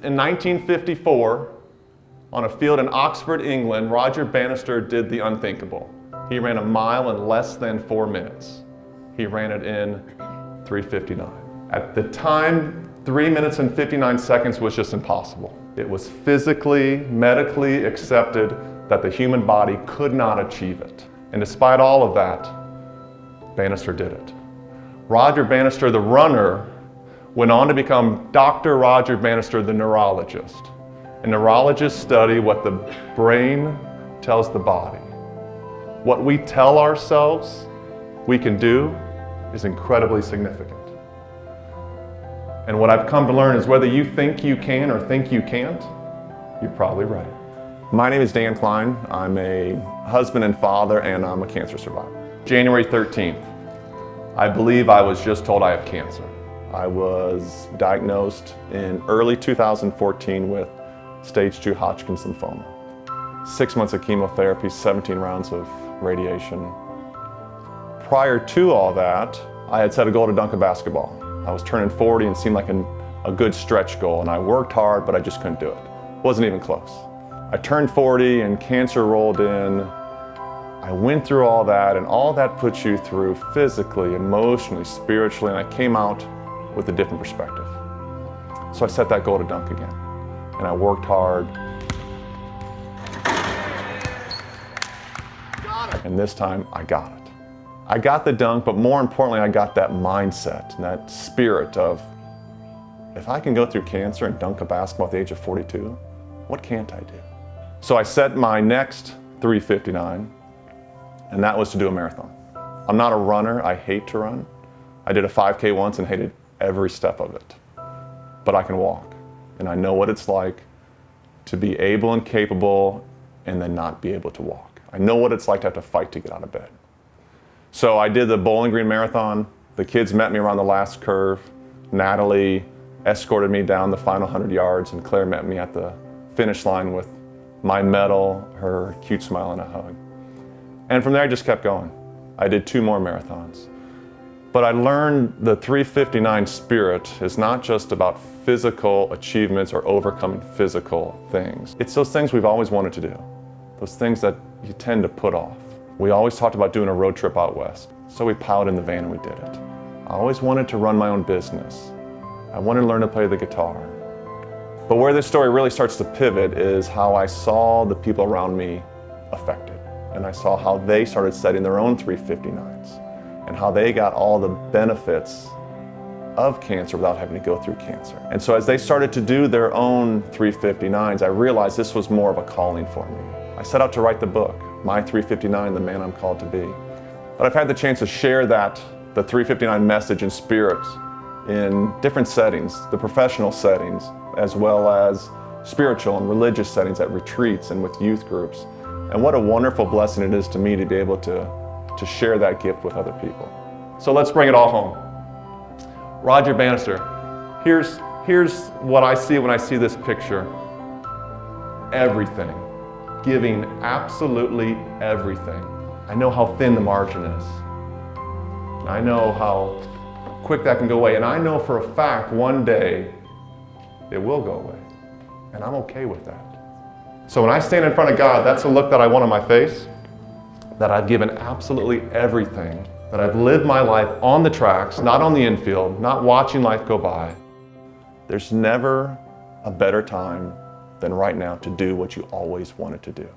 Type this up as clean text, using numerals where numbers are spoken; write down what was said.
In 1954, on a field in Oxford, England, Roger Bannister did the unthinkable. He ran a mile in less than 4 minutes. He ran it in 3:59. At the time, 3 minutes and 59 seconds was just impossible. It was physically, medically accepted that the human body could not achieve it. And despite all of that, Bannister did it. Roger Bannister, the runner, went on to become Dr. Roger Bannister, the neurologist. And neurologists study what the brain tells the body. What we tell ourselves we can do is incredibly significant. And what I've come to learn is whether you think you can or think you can't, you're probably right. My name is Dan Klein. I'm a husband and father, and I'm a cancer survivor. January 13th, I believe I was just told I have cancer. I was diagnosed in early 2014 with stage 2 Hodgkin's lymphoma. 6 months of chemotherapy, 17 rounds of radiation. Prior to all that, I had set a goal to dunk a basketball. I was turning 40 and seemed like a good stretch goal, and I worked hard, but I just couldn't do it. Wasn't even close. I turned 40 and cancer rolled in. I went through all that, and all that puts you through physically, emotionally, spiritually, and I came out with a different perspective. So I set that goal to dunk again, and I worked hard. And this time I got it. I got the dunk, but more importantly, I got that mindset and that spirit of, if I can go through cancer and dunk a basketball at the age of 42, what can't I do? So I set my next 3:59, and that was to do a marathon. I'm not a runner, I hate to run. I did a 5K once and hated every step of it. But I can walk, and I know what it's like to be able and capable and then not be able to walk. I know what it's like to have to fight to get out of bed. So I did the Bowling Green Marathon. The kids met me around the last curve. Natalie escorted me down the final 100 yards, and Claire met me at the finish line with my medal, her cute smile, and a hug. And from there I just kept going. I did 2 more marathons. But I learned the 3:59 spirit is not just about physical achievements or overcoming physical things. It's those things we've always wanted to do, those things that you tend to put off. We always talked about doing a road trip out west, so we piled in the van and we did it. I always wanted to run my own business. I wanted to learn to play the guitar. But where this story really starts to pivot is how I saw the people around me affected. And I saw how they started setting their own 3:59s and how they got all the benefits of cancer without having to go through cancer. And so as they started to do their own 3:59s, I realized this was more of a calling for me. I set out to write the book, My 3:59, The Man I'm Called to Be. But I've had the chance to share the 3:59 message and spirit in different settings, the professional settings, as well as spiritual and religious settings at retreats and with youth groups. And what a wonderful blessing it is to me to be able to share that gift with other people. So let's bring it all home. Roger Bannister, here's what I see when I see this picture. Everything, giving absolutely everything. I know how thin the margin is. And I know how quick that can go away. And I know for a fact one day it will go away. And I'm okay with that. So when I stand in front of God, that's the look that I want on my face, that I've given absolutely everything, that I've lived my life on the tracks, not on the infield, not watching life go by. There's never a better time than right now to do what you always wanted to do.